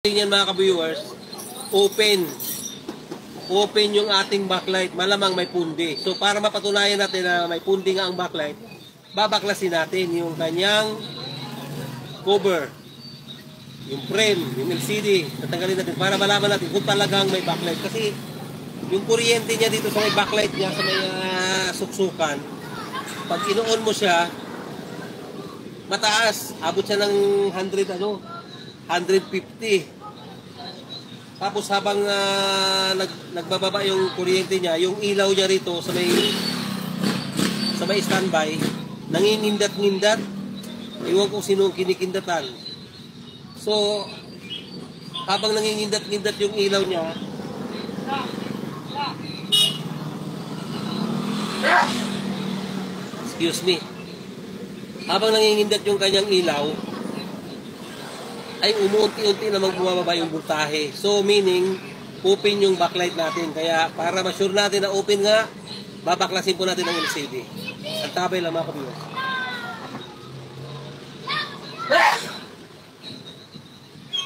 Yan mga ka-viewers, open yung ating backlight, malamang may pundi. So para mapatunayan natin na may pundi nga ang backlight, babaklasin natin yung kanyang cover, yung frame, yung LCD, tatanggalin natin para malaman natin kung talagang may backlight. Kasi yung kuryente niya dito sa may backlight niya, sa may suksukan, pag inoon mo siya, mataas, abot siya ng 150. Tapos habang nagbababa yung kuryente niya, yung ilaw niya rito sa may standby, nangingindat-ngindat. Iwan ko sino kinikindatan. So, habang nangingindat-ngindat yung ilaw niya, excuse me, habang nangingindat yung kanyang ilaw, ay umuunti-unti namang bumababa yung voltahe. So meaning, open yung backlight natin. Kaya para ma-sure natin na open nga, babaklasin po natin ang LCD. Ang tabay lang mga kabiwas.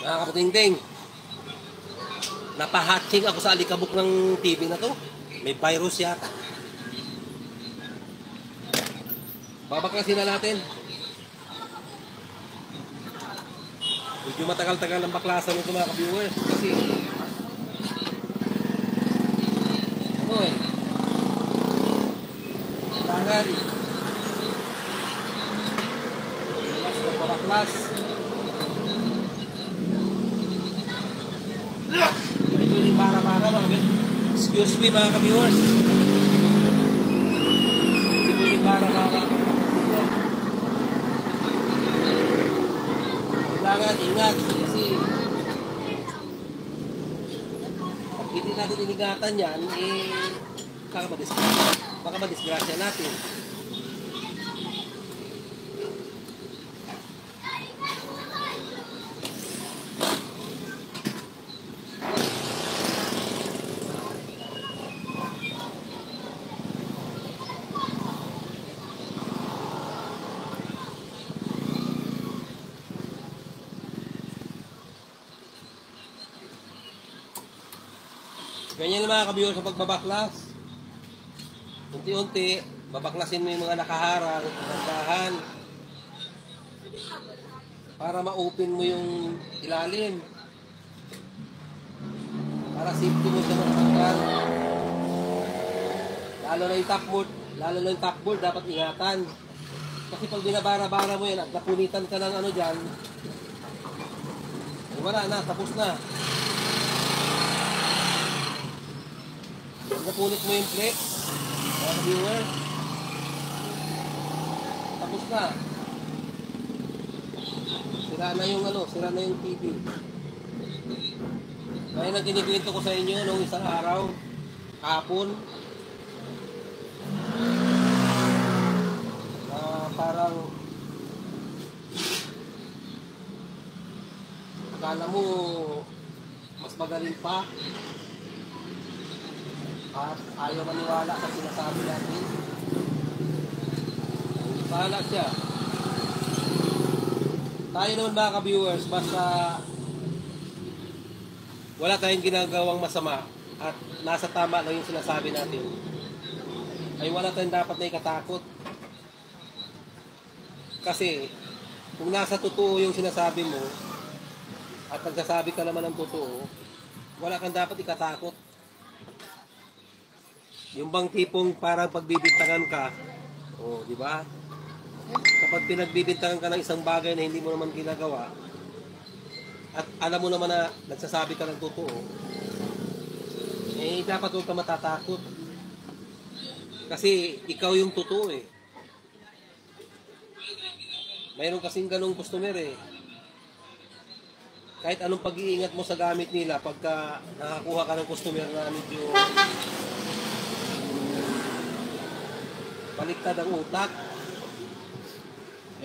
Mga kaputing-ting, napahatching ako sa alikabok ng TV na to. May virus yata. Babaklasin na natin. Medyo matagal-tagal ang baklasan nito mga ka-viewers kasi ano kailangan mas mapabaklas. Ito yung para-para mga excuse me mga ka-viewers, ito yung para-para. Kailangan ingat kasi pag hindi natin iningatan yan, baka madisgrasya natin. Ganyan mga kabiyo sa pagbabaklas. Unti-unti, babaklasin mo yung mga nakaharang, nakahan, para ma-open mo yung ilalim. Para safety mo sa matanggal. Lalo na yung top board, dapat ingatan. Kasi pag binabara-bara mo yan at napunitan ka ng ano dyan, wala na, tapos na. Napunit mo yung flex, mga viewer, tapos na. Sira na yung TV. Kaya nang kinikwento ko sa inyo nung isang araw, hapon, parang akala mo mas magaling pa. At ayaw maniwala sa sinasabi natin. Bahala siya. Tayo naman mga ka-viewers, basta wala tayong ginagawang masama at nasa tama lang yung sinasabi natin, ay wala tayong dapat na ikatakot. Kasi kung nasa totoo yung sinasabi mo at nagsasabi ka naman ng totoo, wala kang dapat ikatakot. Yung bang tipong parang pagbibintangan ka, di ba? Kapag pinagbibintangan ka ng isang bagay na hindi mo naman ginagawa, at alam mo naman na nagsasabi ka ng totoo, dapat huwag ka matatakot. Kasi ikaw yung totoo eh. Mayroon kasing ganong customer eh. Kahit anong pag-iingat mo sa gamit nila, pagka nakakuha ka ng customer na medyo baliktad ang utak,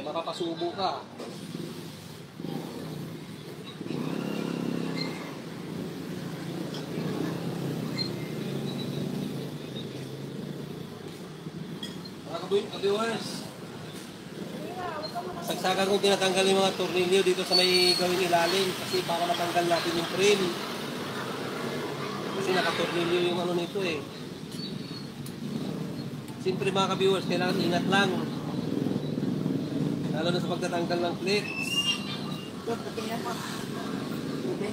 mapapasubo ka. Mga ka-viewers, Bagsakan kong tinatanggal yung mga tornilyo dito sa may gawing ilalim kasi para matanggal natin yung frame. Kasi nakatornilyo yung ano nito eh. Siyempre mga ka-viewers, kailangan ingat lang. Lalo na sa pagtatanggal ng clips. Tingnan mo. Okay.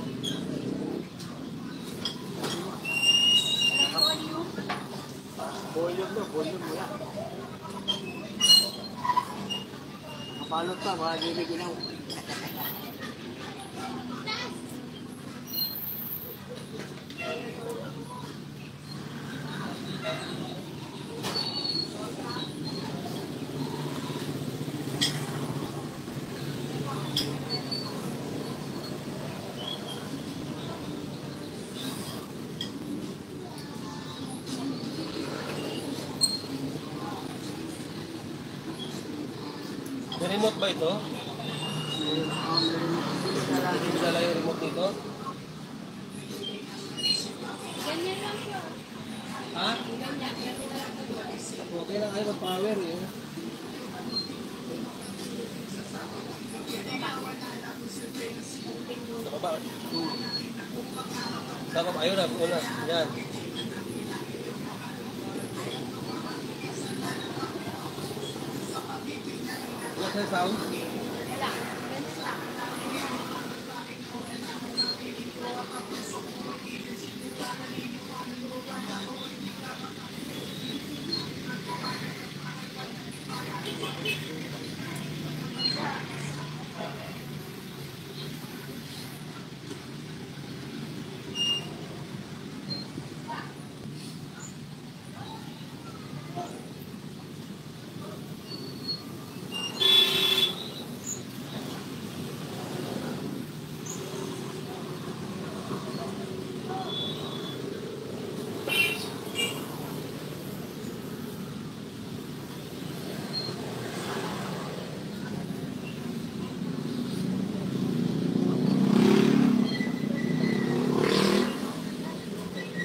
Volume na, volume mo yan. Kapalot pa, mga ginaw. May remote ba ito? Hindi dala yung remote nito? Ganyan lang siya. Ha? Ganyan. Okay lang ay mag-power eh. Saka ba? Saka ba? Ayun na, una. Yan. What's the sound? Wala.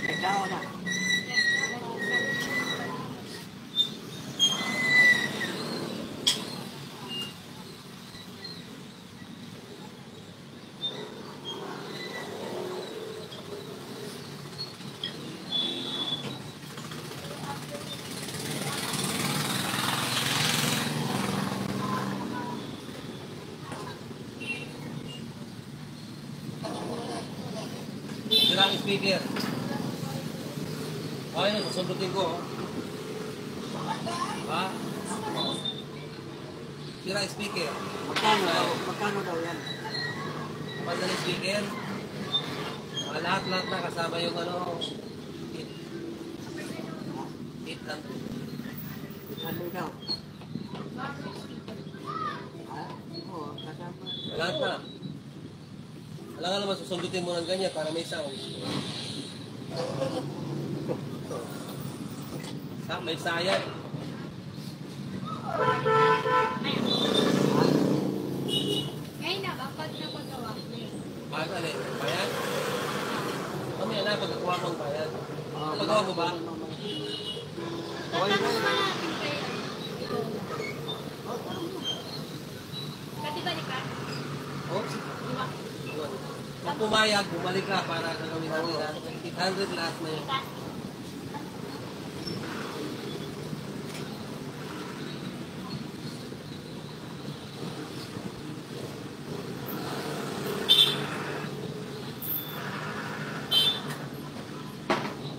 Ikaw na. Sira ang speaker. Ayun, susundutin ko. Oh. Ha? Sira ang speaker. Magkano daw yan? Pandali speaker. Lahat-lahat na kasama yung ano. Hit lang. Ano daw? Ha? Oo, kasama. Lahat na. Alam nga naman, susundutin mo ng ganyan para may sound. Ha? May sayad. Ngayon na, bakit na paggawa? Bakit ano eh? Bayan? Mamaya na, pagkakuha mo ang bayan. Pagkawa mo ba? Okay na yun. Pati balik ka? Oh? Pag pumayag, bumalik ka para gagawin natin. 800 lahat na yun.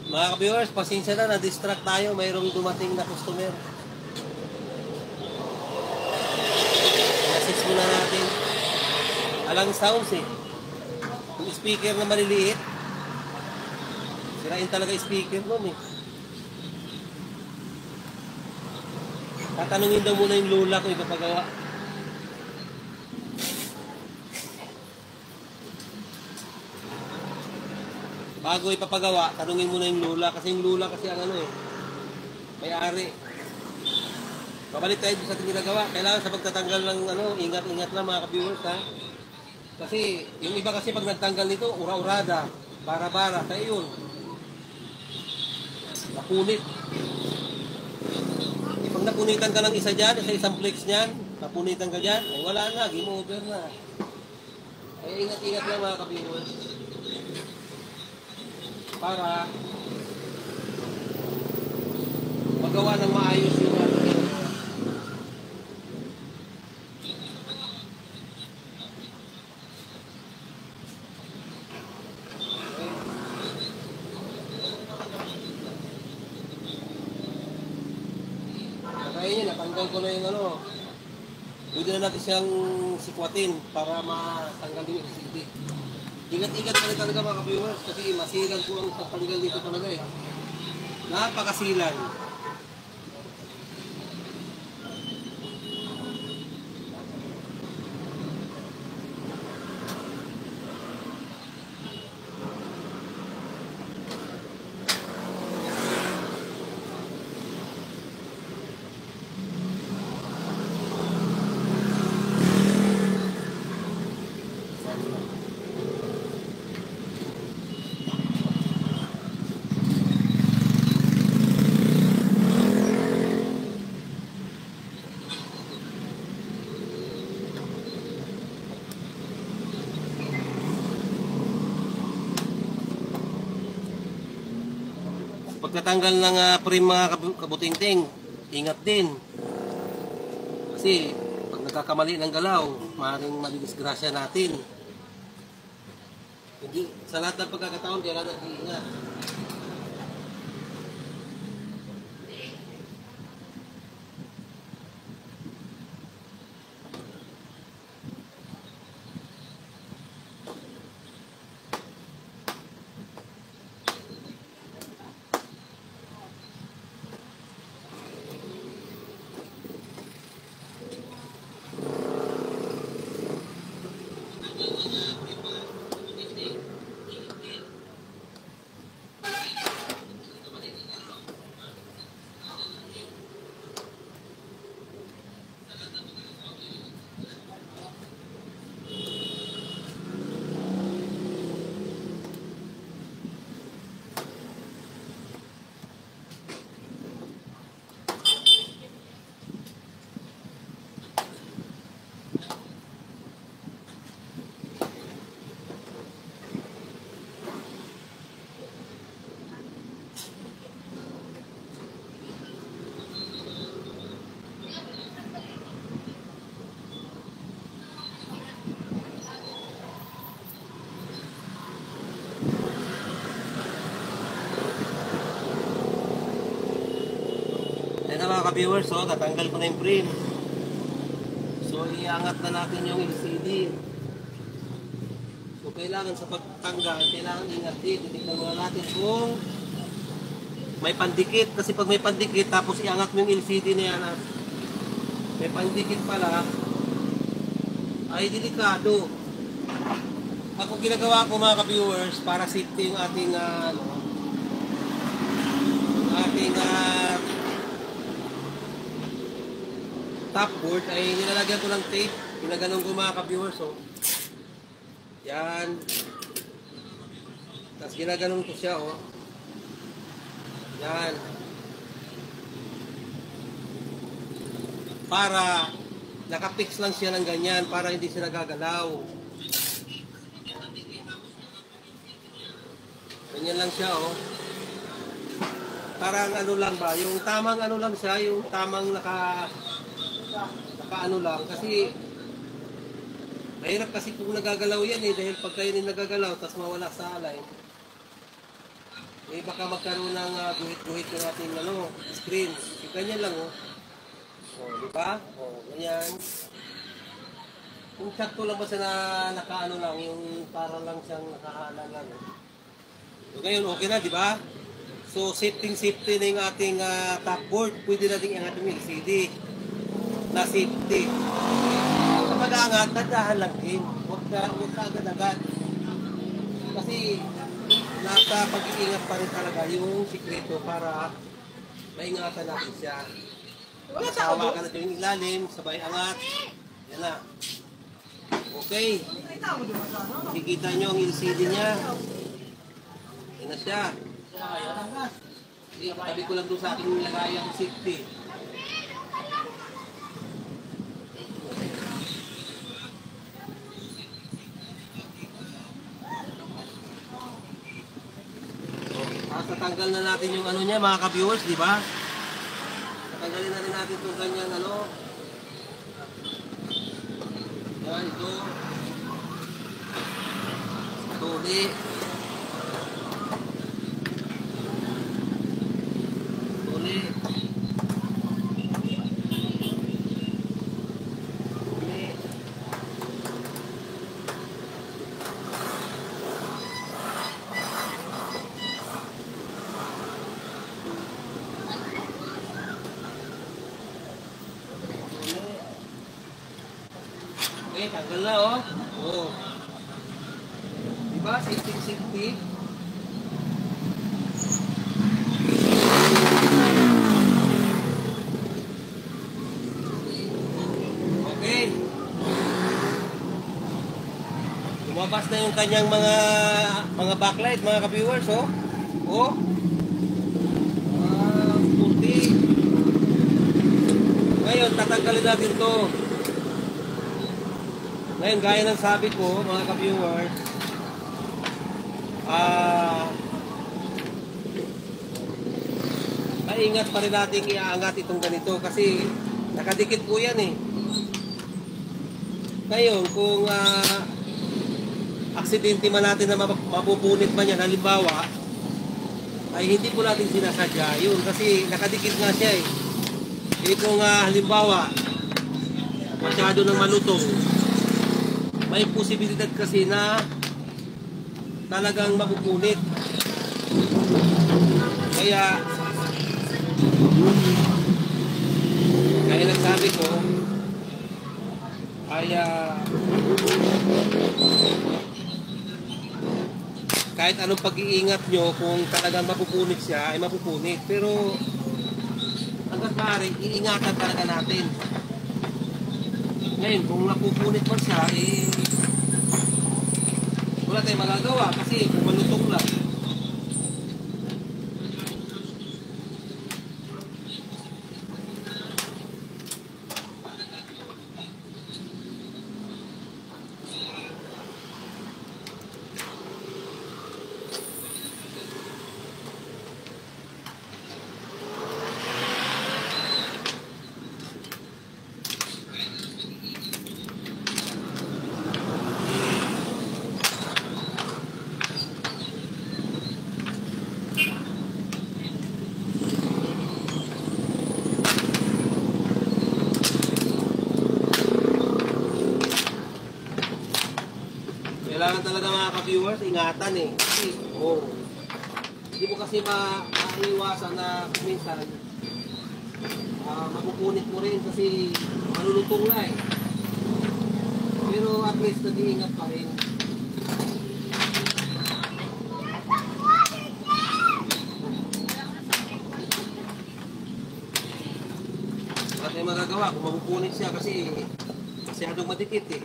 Mga ka-viewers, pasensya na, na-distract tayo. Mayroong dumating na customer. I-assist muna natin. Alang sounds eh. Yung speaker na maliliit. Sirain talaga yung speaker nun eh. Tatanungin daw muna yung lola kung ipapagawa. Bago ipapagawa, tanungin muna yung lola. Kasi yung lola kasi ang ano eh, may-ari. Babalik tayo sa ating ginagawa. Kailangan sa pagtatanggal ng ano, ingat-ingat lang mga ka-viewers ha. Kasi yung iba kasi pag nagtanggal nito, ura-urada, bara-bara, kaya yun. Napunit. Pag napunitan ka ng isa dyan, sa isang flex niyan, Napunitan ka dyan, ay wala na, game over na. Kaya ingat-ingat lang mga ka-viewers. Para magawa ng maayos yung ating kaya yun, natanggal ko na yung ano. Pwede na natin siyang sikwatin para matanggal yung LCD. Ingat-ingat pa rin talaga mga viewers kasi masilan po ang pagtanggal dito talaga eh. Napakasilan. Pagkatanggal ng frame mga kabutingting, ingat din. Kasi pag nagkakamali ng galaw, maaaring madidisgrasya natin. Hindi, sa lahat ng pagkakataon, kailangan natin ingat. Ayan na mga ka-viewers, so tatanggal ko na yung frame. So iangat na natin yung LCD. So kailangan sa pagtanggal, kailangan ingat din. Titignan muna natin kung may pandikit. Kasi pag may pandikit, tapos iangat mo yung LCD na yan, may pandikit pala, ay delikado. Ako ginagawa ko mga ka-viewers, para safety yung ating top board ay nilalagyan ko ng tape. Ginaganon ko mga ka-viewers. So, yan. Tapos ginaganon ko siya. Oh. Yan. Para nakapix lang siya ng ganyan. Para hindi siya nagagalaw. Ganyan lang siya. Oh. Parang ano lang ba. Yung tamang ano lang siya. Yung tamang nakaano lang kasi mahirap kasi kung nagagalaw yan eh dahil pagka yun yung nagagalaw tapos mawala sa alay eh baka magkaroon ng guhit-guhit yung ating screen. Ganyan lang oh. Oh, di ba? Oh, ganyan. Kung sakto lang ba siya na nakaano lang yung para lang siyang nakahala lang. So ngayon okay na, di ba? So safety na yung ating top board. Pwede natin iangat yung LCD na safety. Sa pag-aangat, tadahan lang din. Huwag ka agad-agad. Kasi nasa pag-iingat pa rin talaga yung sikreto para maingatan natin siya. Masawa ka natin yung ilalim, sabay angat. Yan na. Okay. Makikita nyo ang LCD niya. Yan na siya. Tabi ko lang doon sa ating lagayang safety. tatanggal na natin yung ano niya mga ka-viewers, di ba? Tatanggalin na rin natin itong kanyang ano. Yan, ito. Ito ulit. Ito ulit. Okay, tanggal na oh. Oh. Diba? Safety. Okay. Lumabas na yung kanyang mga backlight, mga ka-viewers, oh. Oh. Puti. Ngayon, tatanggalin natin to. Ngayon, gaya ng sabi ko, mga ka-viewers, maingat pa rin natin iaangat itong ganito kasi nakadikit po yan eh. Ngayon, kung aksidente man natin na mapupunit man yan, halimbawa, ay hindi po natin sinasadya yun kasi nakadikit nga siya eh. Eh kung halimbawa, masyado ng malutong, may posibilidad kasi na talagang mapupunit. Kaya nagsabi ko ay kahit anong pag-iingat nyo, kung talagang mapupunit siya, ay mapupunit. Pero hanggang maaari, iingatan talaga natin. Ngayon, kung napupunit man siya, eh, wala tayong magagawa kasi kung malutong lang. Kailangan talaga mga ka-viewers, ingatan eh. Kasi, hindi mo kasi maiiwasan na minsan mapupunit mo rin kasi malulutong na eh. Pero at least nag-iingat pa rin. Wala tayong magagawa kung mapupunit siya kasi masyadong madikit eh.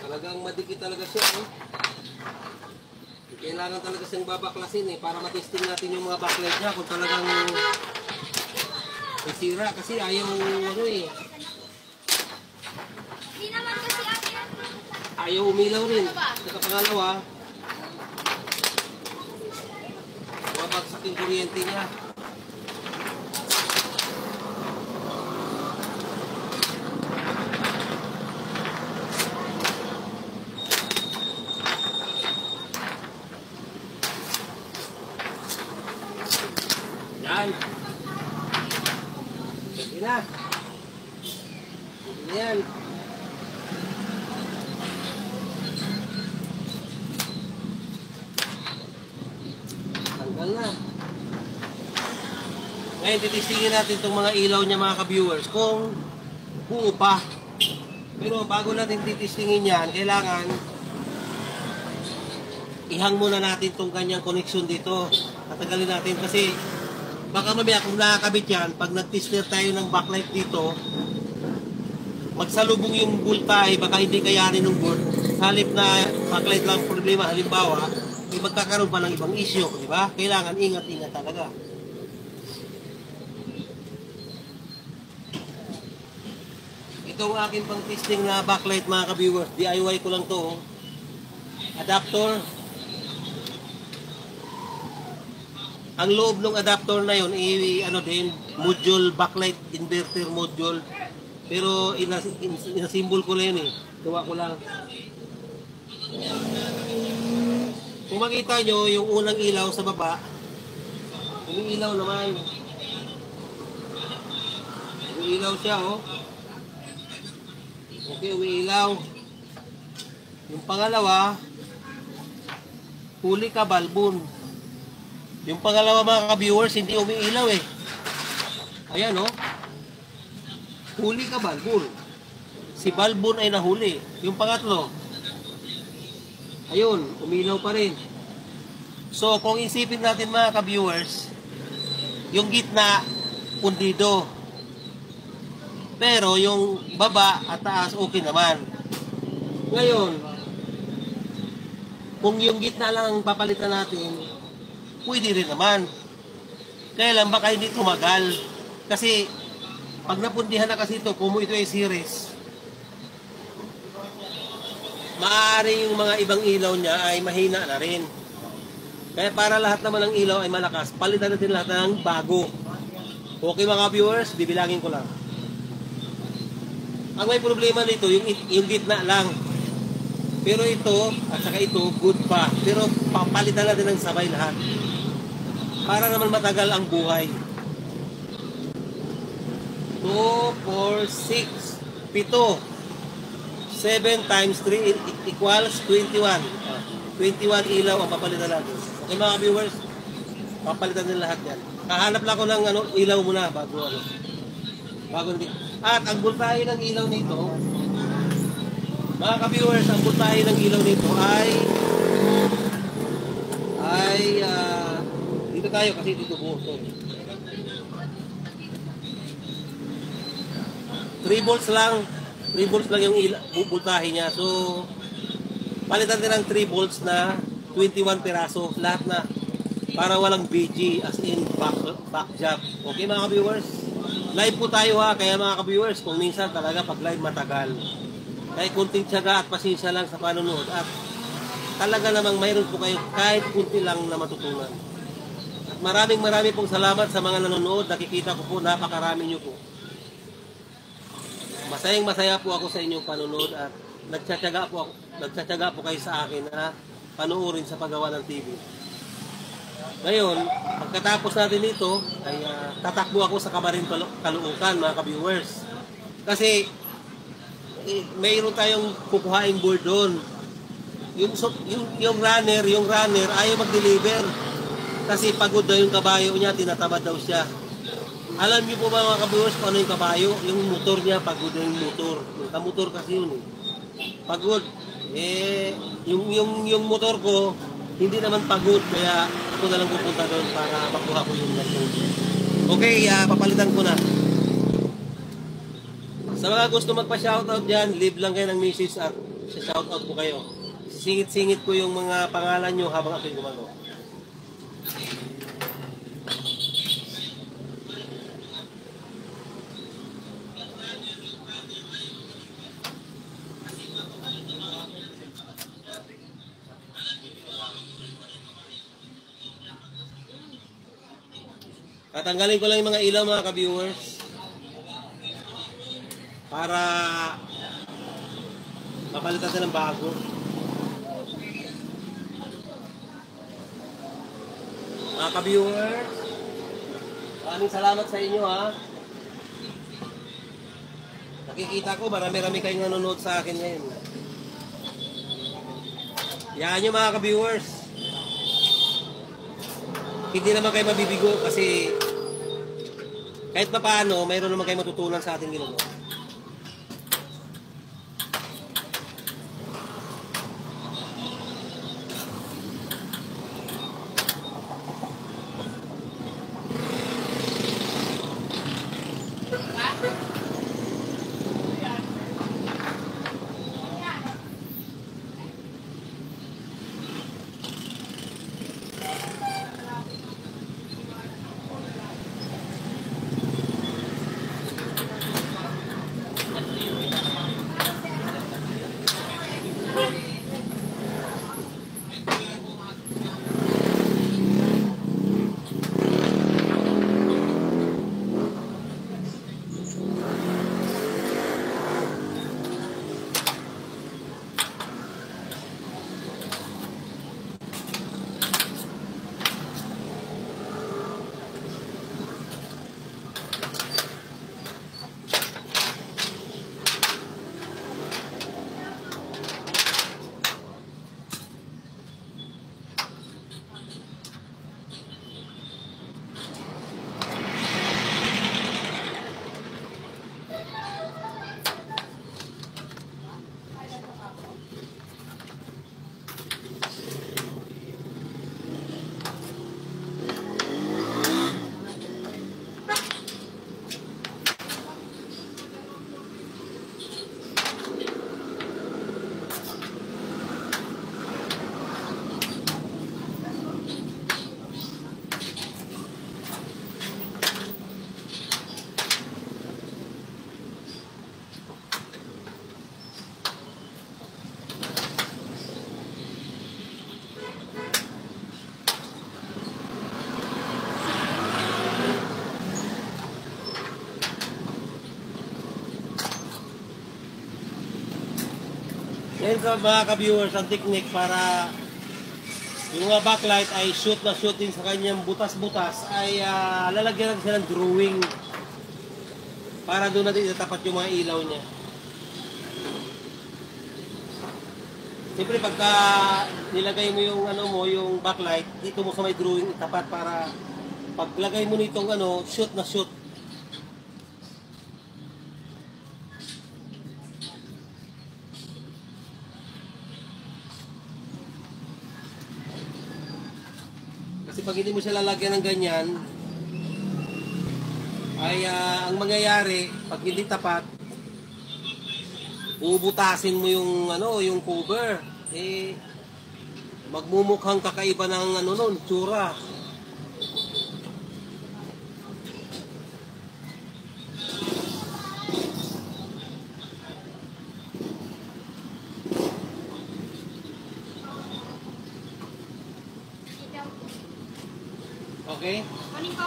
Talagang madikit talaga siya, eh. Kailangan talaga siyang babaklasin eh, para matesting natin yung mga backlight niya kung talagang nasira kasi ayaw ano eh. Hindi naman kasi akin. Ayaw umilaw rin. Saka pangalawa, mabagsak yung kuryente niya. Yan. Sige na. Yan. Tanggal na. Ngayon, titistingin natin itong mga ilaw niya mga ka-viewers kung buo pa. Pero bago natin titistingin yan, kailangan ihang muna natin itong kanyang connection dito. Tatagalin natin kasi baka mamaya kung nakakabit yan, pag nag-tester tayo ng backlight dito, magsalubong yung voltage, baka hindi kayanin ng board. halip na backlight lang problema, halimbawa, may magkakaroon pa ng ibang issue, di ba? Kailangan ingat-ingat talaga. Itong aking pang testing na backlight mga ka-viewers, DIY ko lang to. Oh. Adapter. Ang loob ng adapter na yun, ano din, module, backlight inverter module. Pero inasimbol ko na yun eh. Gawa ko lang. Kung makita nyo, yung unang ilaw sa baba, umiilaw naman. Umiilaw siya, oh. Okay, umiilaw. Yung pangalawa, huli ka, balbon. Yung pangalawa mga ka-viewers, hindi umiilaw eh. Ayan, oh. Huli ka, balbon. Si balbon ay nahuli. Yung pangatlo, ayun, umilaw pa rin. So, kung isipin natin mga ka-viewers, yung gitna, pundido. Pero yung baba at taas, okay naman. Ngayon, kung yung gitna lang ang papalitan natin, pwede rin naman. Kaya lang, baka hindi tumagal. Kasi, pag napundihan na kasi ito, kung ito ay series, maaari yung mga ibang ilaw niya ay mahina na rin. Kaya para lahat naman ng ilaw ay malakas, palitan natin lahat ng bago. Okay mga viewers, bibilangin ko lang. Ang may problema nito, yung gitna lang. Pero ito, at saka ito, good pa. Pero papalitan natin ng sabay lahat. Para naman matagal ang buhay. 2, 4, 6, 7. 7 times 3 equals 21. 21 ilaw ang papalitan natin. Okay mga viewers, papalitan din lahat yan. Kahanap lang ko ng ilaw muna bago hindi. At ang voltahe ng ilaw nito, mga ka-viewers, ang voltahe ng ilaw nito ay dito tayo kasi dito buo to. 3 volts lang. 3 volts lang yung voltahe niya. So, palitan din ng 3 volts na 21 piraso. Lahat na. Para walang BG, as in back job. Okay mga ka-viewers? Live po tayo ha. Kaya mga ka-viewers, kung minsan talaga pag live matagal. Kaya kunting tiyaga at pasensya lang sa panonood. At talaga namang mayroon po kayo kahit kunti lang na matutunan. At maraming pong salamat sa mga nanonood. Nakikita ko po, napakarami nyo po. Masayang-masaya po ako sa inyong panonood at nagtsatsaga po kayo sa akin na panoorin sa paggawa ng TV. Ngayon, pagkatapos natin ito, ay tatakbo ako sa Camarin Caloocan, mga ka-viewers. Kasi, mayroon tayong kukuhaing board doon. Yung runner, ayaw mag-deliver. Kasi pagod daw yung kabayo niya, tinatamad daw siya. Alam niyo po ba mga ka-viewers kung ano yung kabayo? Yung motor niya, pagod na yung motor. Yung kamotor kasi yun eh. Pagod. Yung motor ko, hindi naman pagod. Kaya ako na lang pupunta doon para makuha ko yung motor. Okay, papalitan ko na. Sa mga gusto magpa-shoutout dyan, leave lang kayo ng message at shoutout ko kayo. Singit-singit ko yung mga pangalan nyo habang ako'y gumagawa. Tatanggalin ko lang yung mga ilaw mga ka-viewers para mapalitan natin ng bago. Mga ka-viewers, maraming salamat sa inyo ha. Nakikita ko marami-rami kayong nanonood sa akin ngayon. Yan nyo mga ka-viewers. Hindi naman kayo mabibigo kasi kahit pa paano, mayroon naman kayo matutunan sa ating ginagawa. sa mga ka-viewers ang technique para yung mga backlight ay shoot na shoot din sa kanyang butas-butas ay lalagyan natin siya ng drawing para doon natin itatapat yung mga ilaw niya. Siyempre pagka nilagay mo yung ano mo, yung backlight, dito mo sa may drawing itapat para paglagay mo nitong ano, shoot na shoot. Kasi pag hindi mo siya lalagyan ng ganyan, ay ang mangyayari, pag hindi tapat, bubutasin mo yung ano, yung cover. Eh magmumukhang kakaiba ng ano noon, tsura. Okay? Kunin ko.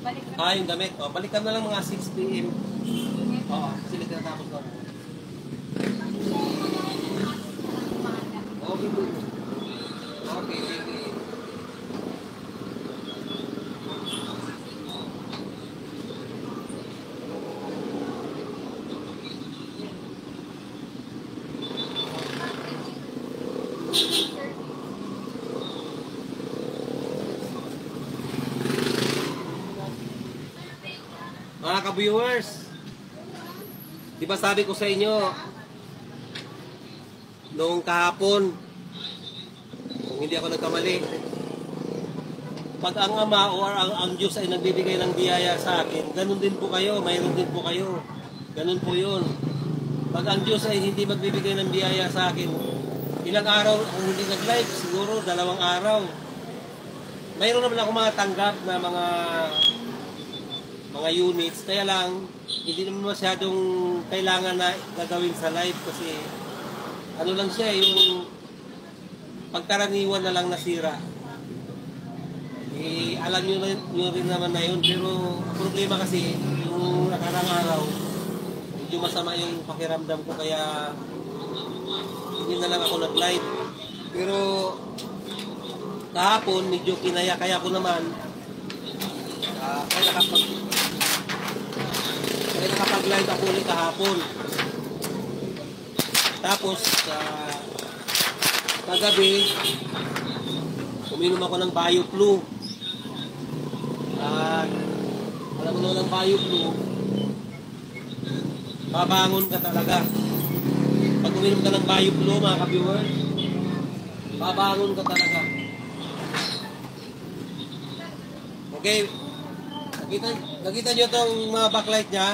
Balik na. Yung damit. Balikan na lang mga 6 p.m. Oo, sila tinatapos na. Okay, good. Okay, thank you. Mga ka-viewers, di ba sabi ko sa inyo, noong kahapon, kung hindi ako nagkamali, pag ang Ama o ang Diyos ay nagbibigay ng biyaya sa akin, ganun din po kayo, mayroon din po kayo. Ganun po yun. Pag ang Diyos ay hindi magbibigay ng biyaya sa akin, ilang araw kung hindi nag-live, siguro 2 araw. Mayroon naman ako mga tanggap na mga units, kaya lang hindi naman masyadong kailangan na gagawin sa live kasi ano lang siya, yung pagkaraniwan na lang nasira. Eh, alam nyo rin naman na yun, pero ang problema kasi yung nakarang araw medyo masama yung pakiramdam ko kaya hindi na lang ako nag-live. Pero kahapon medyo kinaya-kaya ko naman kaya nakapag-live ako ulit kahapon. Tapos kagabi uminom ako ng BioFlu. Alam mo naman ng BioFlu, babangon ka talaga. Pag uminom ka ng BioFlu, mga ka-viewers, babangon ka talaga. Okay, nakita nyo itong mga backlight niya.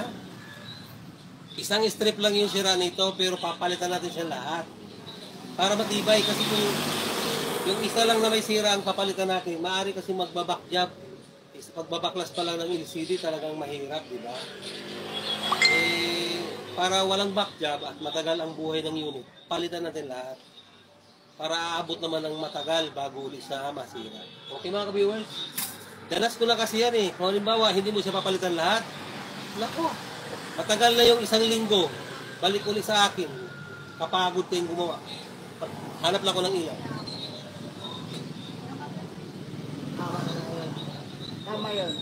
Isang strip lang yung sira nito, pero papalitan natin siya lahat para matibay. Kasi kung yung isa lang na may sira ang papalitan natin, maaari kasi magbabackjab. Pagbabaklas pa lang ng LCD talagang mahirap, di ba? Eh, para walang backjab at matagal ang buhay ng unit, palitan natin lahat para aabot naman ng matagal bago ulit siya masira. Okay mga ka-viewers? Danas ko na kasi yan eh. Kung halimbawa, hindi mo siya papalitan lahat, nako, matagal na yung 1 linggo, balik ulit sa akin, kapagod tayong gumawa. Hanap lang ko ng ilan. Tama yun.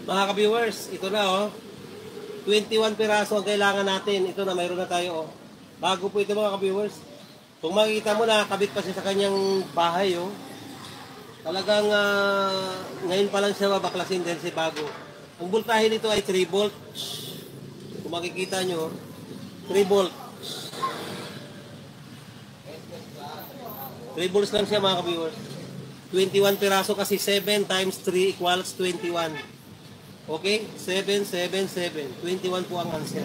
Mga ka-viewers, ito na oh. 21 piraso ang kailangan natin. Ito na, mayroon na tayo oh. Bago po ito mga ka-viewers. Kung makikita mo na, kabit pa siya sa kanyang bahay oh. Talagang ngayon pa lang siya babaklasin dahil si bago. Ang voltahe nito ay 3 volt. Kung makikita nyo, 3 volt. 3 volts lang siya mga ka-viewers. 21 piraso kasi 7 times 3 equals 21. Okay? 7, 7, 7. 21 po ang answer.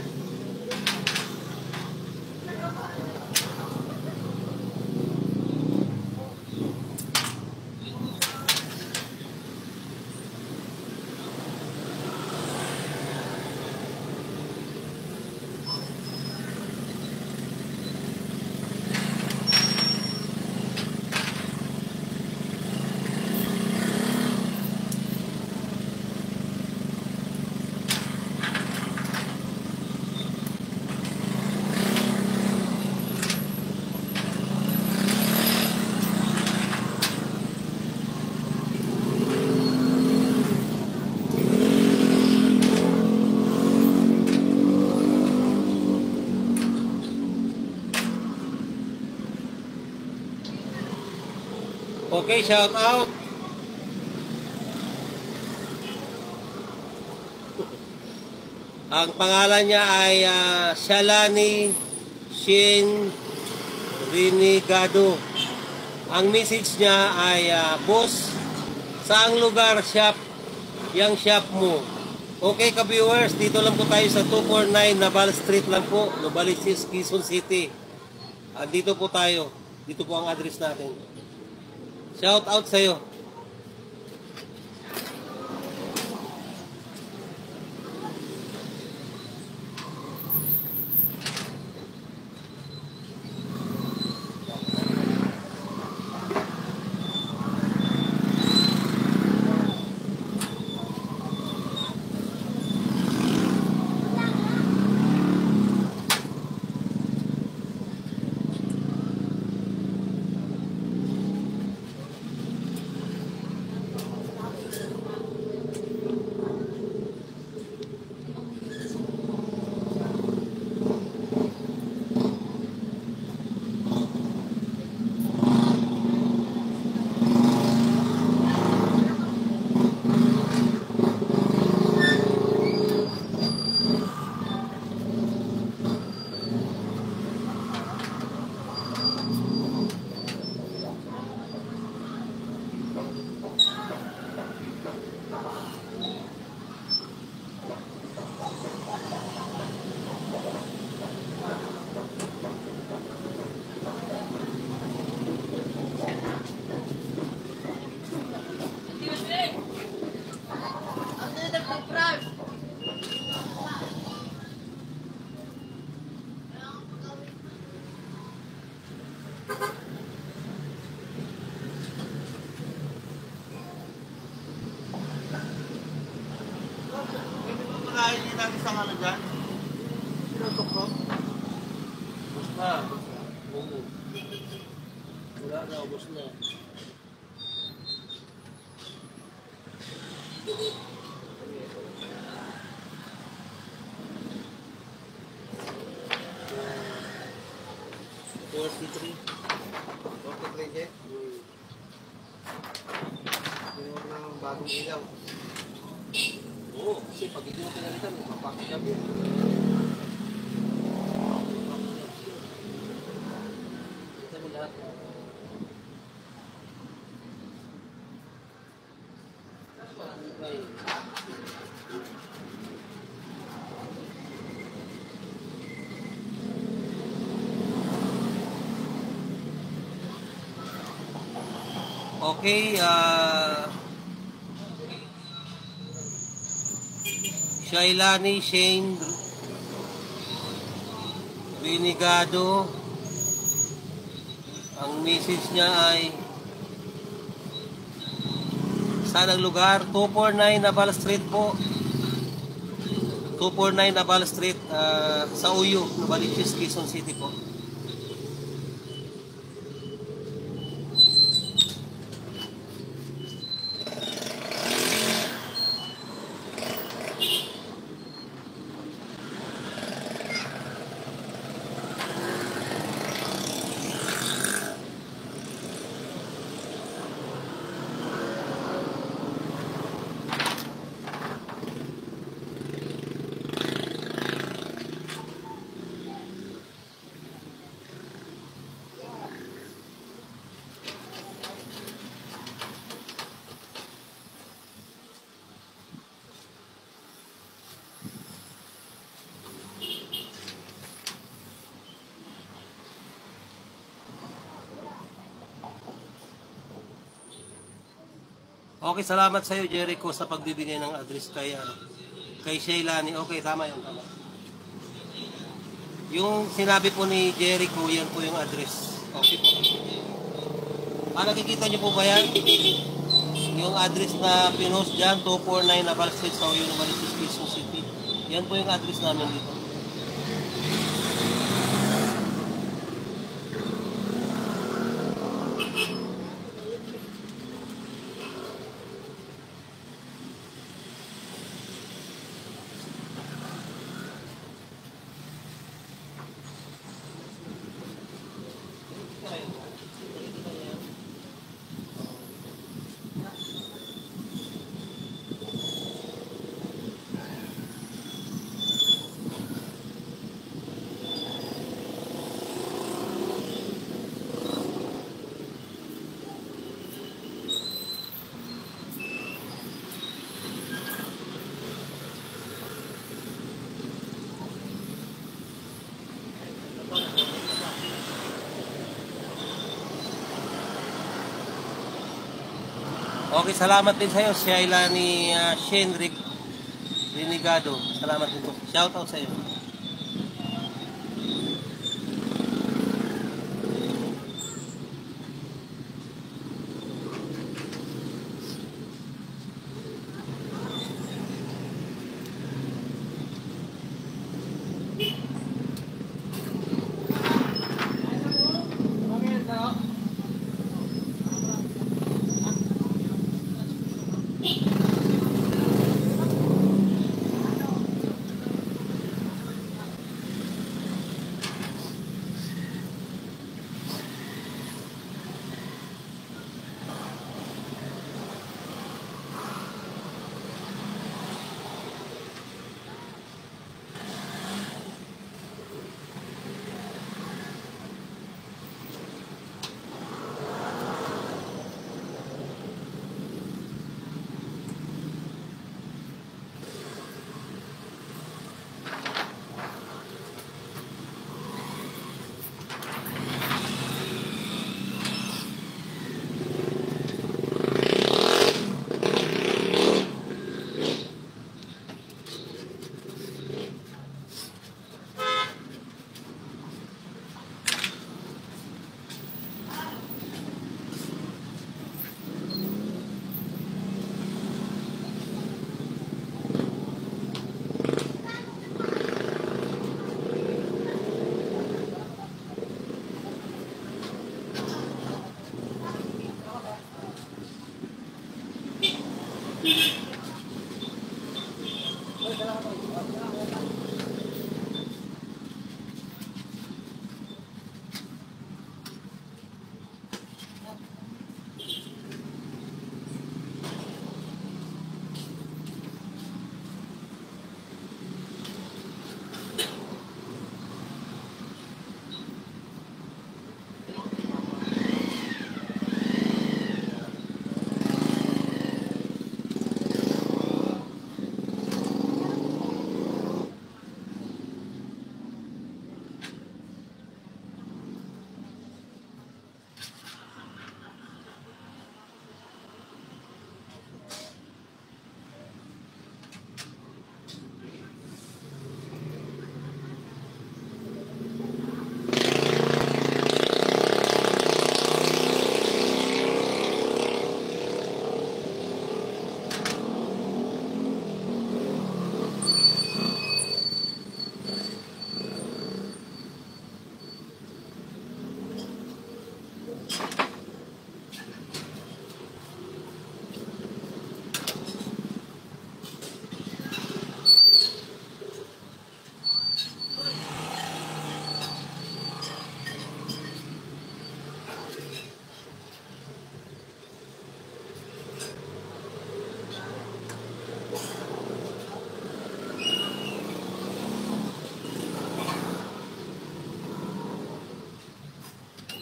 Okay, shout out. Ang pangalan niya ay Shalani Shin Rinigado. Ang message niya ay, boss, saang lugar shop yung shop mo? Okay ka-viewers, dito lang po tayo sa 249 Naval Street lang po, Novaliches, Quezon City. Dito po tayo. Dito po ang address natin. Shout out sa'yo. Kaya hindi natin isang ano dyan. Sinutok-tok. Oo. Wala na, ubos na. $43. 43 jet. Yung ng bagong ilaw. Oo, kasi pag hindi mo pinalitan, mapapakita mo. Kita mo lahat. Okay, Shailani Shane Binigado. Ang message niya ay saan ang lugar? 249 Naval Street po. 249 Naval Street sa Uyo, Novaliches, Quezon City po. Okay, salamat sa iyo Jericho sa pagbibigay ng address kay Sheilani. Okay, tama 'yun, tama. Yung sinabi po ni Jericho, yan po yung address. Okay po. Nakikita niyo po ba yan? Yung address na pinost dyan, 249 Naval Street, sa University, Quezon City. Yan po yung address namin dito. Okay, salamat din sa iyo, Sheilani Shenrik Renegado. Salamat din po. Shout out sa iyo.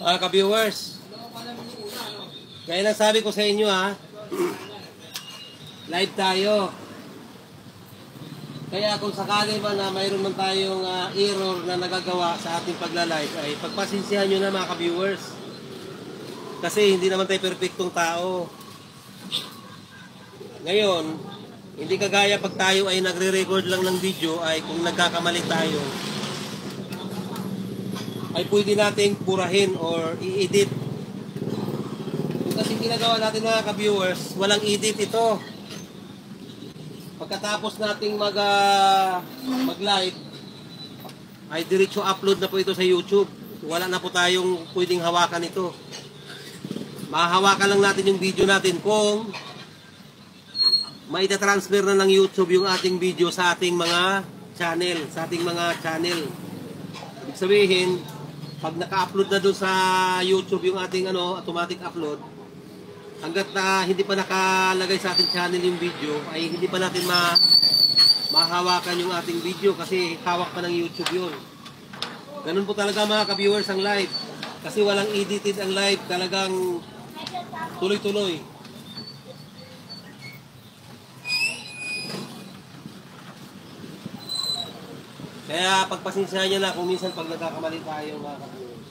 Mga ka-viewers, kaya lang sabi ko sa inyo live tayo. Kaya kung sakali man na mayroon man tayong error na nagagawa sa ating pagla-live, ay pagpasinsihan nyo na mga ka-viewers. Kasi hindi naman tayo perfectong tao. Ngayon, hindi kagaya pag tayo ay nagre-record lang ng video ay kung nagkakamali tayo ay pwede nating purahin or i-edit. Kasi ginagawa natin mga ka-viewers, walang edit ito. Pagkatapos nating mag-live, ay diretso upload na po ito sa YouTube. Wala na po tayong pwedeng hawakan ito. Mahahawakan lang natin yung video natin kung maita-transfer na ng YouTube yung ating video sa ating mga channel. Ibig sabihin, pag naka-upload na doon sa YouTube yung ating automatic upload, hanggat hindi pa nakalagay sa ating channel yung video, ay hindi pa natin mahawakan yung ating video kasi hawak pa ng YouTube yun. Ganun po talaga mga ka-viewers ang live. Kasi walang edited ang live, talagang tuloy-tuloy. Kaya pagpasensyahan niyo na kung minsan pag nagkakamali tayo mga ka-viewers.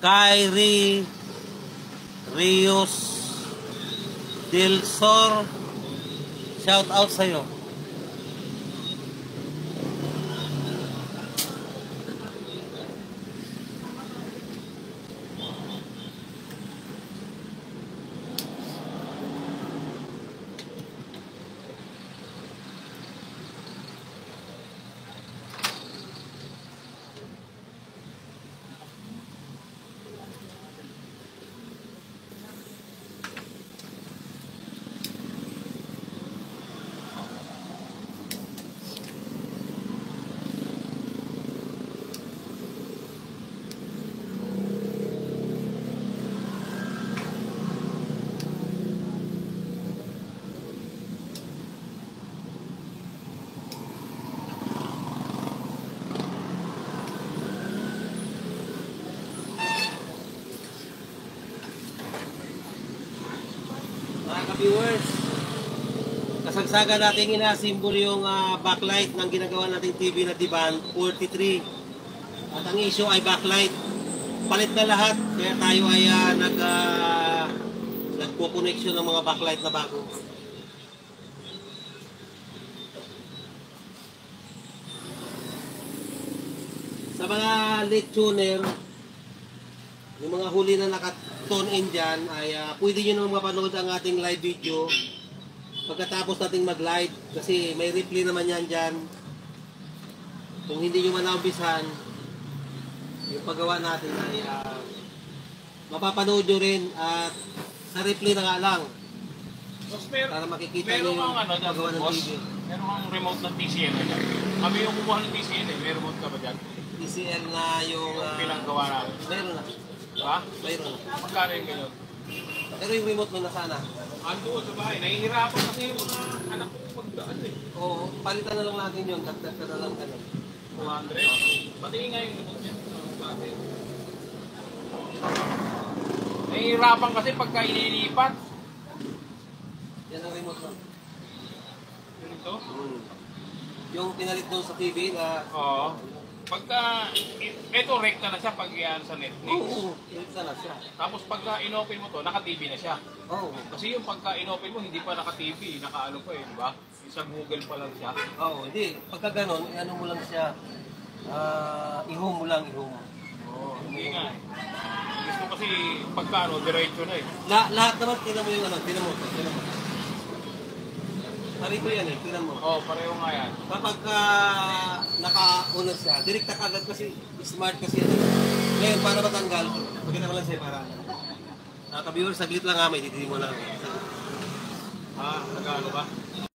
Kyrie Rios Del Sor, shout out sa'yo. Mga ka-viewers, kasagsagan natin inasimbol yung backlight ng ginagawa nating TV na Divan 43. At ang issue ay backlight. Palit na lahat, kaya tayo ay nagpo-connection ng mga backlight na bago. Sa mga late tuner, yung mga huli na naka-tone in dyan, ay pwede nyo naman mapanood ang ating live video pagkatapos nating mag-live, kasi may replay naman yan dyan. Kung hindi nyo man naumpisan, yung paggawa natin ay mapapanood nyo rin at sa replay na nga lang para makikita nyo yung paggawa ng TV. Meron kang remote ng TCL na dyan. Kami yung kumuha ng TCL eh. May remote ka ba dyan? TCL na yung Pinanggawa namin. mayroon na. Diba? Mayroon na. Magkano yung ganyan? Pero yung remote mo na sana. Ando sa bahay. Nahihirapan kasi yung mga anak ko pagdaan eh. Oo, palitan na lang natin yun. Dagdag ka na lang ka 200. Pati nga yung remote niya. Nahihirapan kasi pagka inilipat. Yan ang remote mo. Yun ito? Yung pinalit doon sa TV na... Oo. Pagka, ito rekta na siya pag yan sa Netflix. Oo, pinalit na siya. Tapos pagka inopen mo to, naka-TV na siya. Oo. Kasi yung pagka inopen mo, hindi pa naka-TV, naka-ano pa eh, di ba? Sa Google pa lang siya. Oo, hindi. Pagka ganon, ano mo lang siya, i-home mo lang, i-home. Oo, hindi nga eh. Gusto kasi pagka ano, diretso na eh. Lahat naman, tinan mo yung ano, tinan mo. Parito yan eh, tinan mo. Oo, pareho nga yan. Kapag naka-unod siya, direkta ka agad kasi smart kasi yan. Ngayon, para matanggal, pagkita mo lang siya para. Ka-viewers, saglit lang ha, may titihin mo lang. Nag-ano ba?